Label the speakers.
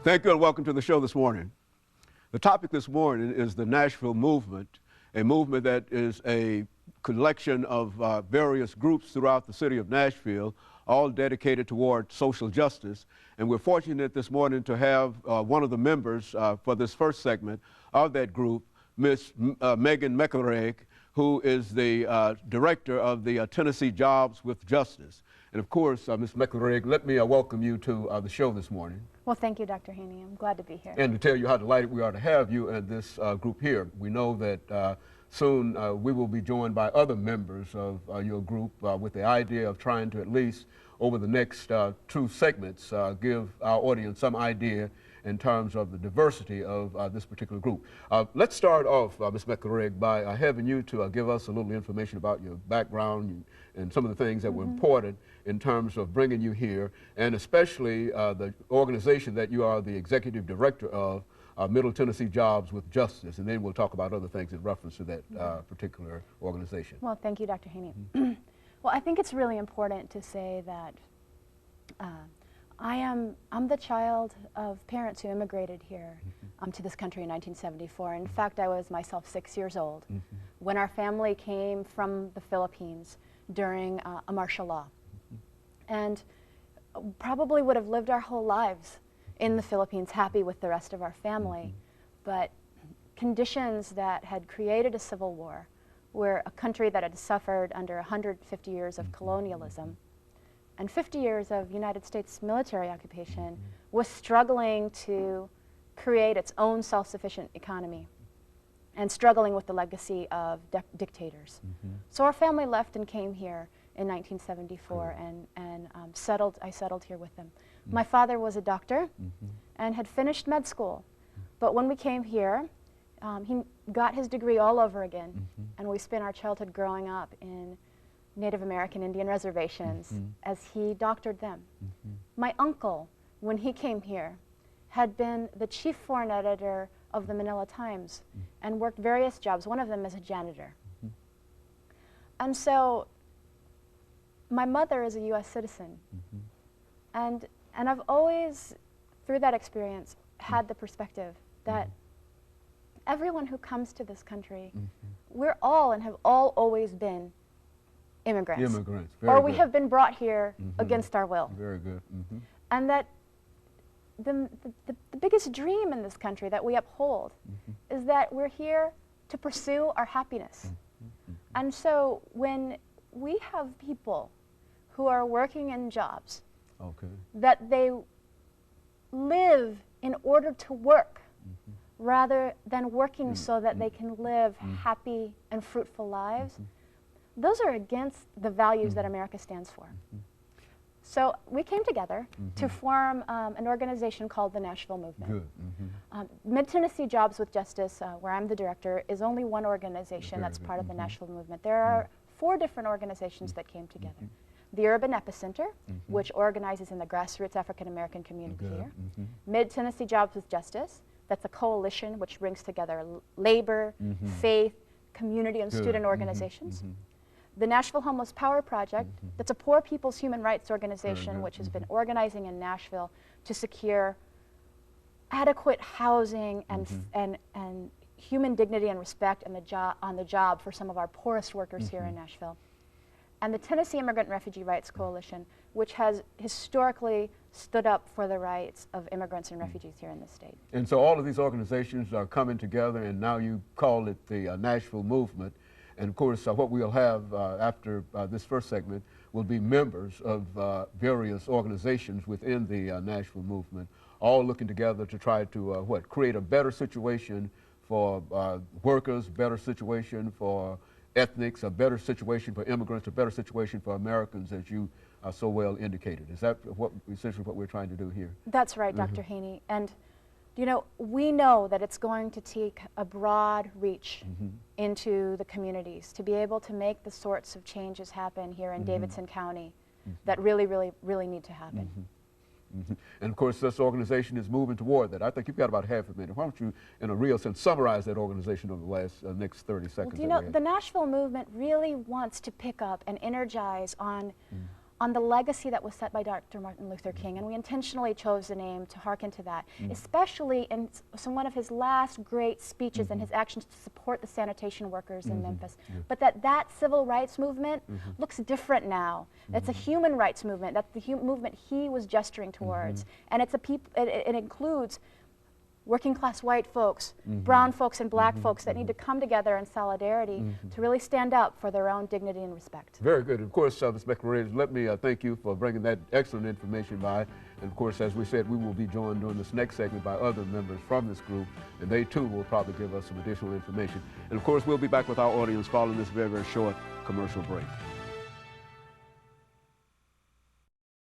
Speaker 1: Thank you and welcome to the show this morning. The topic this morning is the Nashville Movement, a movement that is a collection of various groups throughout the city of Nashville, all dedicated toward social justice. And we're fortunate this morning to have one of the members for this first segment of that group, Miss MMacaraeg, who is the director of the Tennessee Jobs with Justice. And of course, Ms. MMacaraeg, let me welcome you to the show this morning.
Speaker 2: Well, thank you, Dr. Haney. I'm glad to be here.
Speaker 1: And to tell you how delighted we are to have you and this group here. We know that soon we will be joined by other members of your group with the idea of trying to at least over the next two segments give our audience some idea in terms of the diversity of this particular group. Let's start off, Ms. MMacaraeg, by having you to give us a little information about your background and some of the things that were important in terms of bringing you here, and especially the organization that you are the executive director of, Middle Tennessee Jobs with Justice, and then we'll talk about other things in reference to that particular organization.
Speaker 2: Well, thank you, Dr. Haney. Well, I think it's really important to say that I'm the child of parents who immigrated here to this country in 1974. In fact, I was myself 6 years old when our family came from the Philippines during a martial law, and probably would have lived our whole lives in the Philippines happy with the rest of our family, but conditions that had created a civil war, where a country that had suffered under 150 years of colonialism and 50 years of United States military occupation was struggling to create its own self-sufficient economy and struggling with the legacy of dictators. So our family left and came here in 1974 and I settled here with them. My father was a doctor and had finished med school, but when we came here, he got his degree all over again, and we spent our childhood growing up in Native American Indian reservations as he doctored them. My uncle, when he came here, had been the chief foreign editor of the Manila Times and worked various jobs, one of them as a janitor. And so my mother is a US citizen, and I've always, through that experience, had the perspective that everyone who comes to this country, we're all and have all always been immigrants.
Speaker 1: Immigrants,
Speaker 2: or we have been brought here against our will.
Speaker 1: Very good.
Speaker 2: And that the biggest dream in this country that we uphold is that we're here to pursue our happiness. And so when we have people who are working in jobs that they live in order to work rather than working so that they can live happy and fruitful lives, those are against the values that America stands for. So we came together to form an organization called the Nashville Movement. Mid-Tennessee Jobs with Justice, where I'm the director, is only one organization that's part of the Nashville Movement. There are 4 different organizations that came together. The Urban Epicenter, which organizes in the grassroots African-American community here. Mid-Tennessee Jobs with Justice, that's a coalition which brings together labor, faith, community, and student organizations. The Nashville Homeless Power Project, that's a poor people's human rights organization which has been organizing in Nashville to secure adequate housing and human dignity and respect on the job for some of our poorest workers here in Nashville. And the Tennessee Immigrant and Refugee Rights Coalition, which has historically stood up for the rights of immigrants and refugees here in the state.
Speaker 1: And so all of these organizations are coming together, and now you call it the Nashville Movement. And of course, what we'll have after this first segment will be members of various organizations within the Nashville Movement, all looking together to try to create a better situation for workers, better situation for ethnics, a better situation for immigrants, a better situation for Americans, as you so well indicated. Is that essentially what we're trying to do here?
Speaker 2: That's right, Dr. Haney. And you know, we know that it's going to take a broad reach into the communities to be able to make the sorts of changes happen here in Davidson County that really, really, really need to happen.
Speaker 1: And of course, this organization is moving toward that. I think you've got about half a minute. Why don't you, in a real sense, summarize that organization over the next 30 seconds?
Speaker 2: Well, you know, the Nashville Movement really wants to pick up and energize on on the legacy that was set by Dr. Martin Luther King, and we intentionally chose the name to hearken to that, especially in one of his last great speeches and his actions to support the sanitation workers in Memphis. But that civil rights movement looks different now. It's a human rights movement. That's the movement he was gesturing towards, and it includes working class white folks, brown folks and black folks that need to come together in solidarity to really stand up for their own dignity and respect.
Speaker 1: Very good. Of course, Ms. MacAraeg, let me thank you for bringing that excellent information by. And of course, as we said, we will be joined during this next segment by other members from this group, and they too will probably give us some additional information. And of course, we'll be back with our audience following this very, very short commercial break.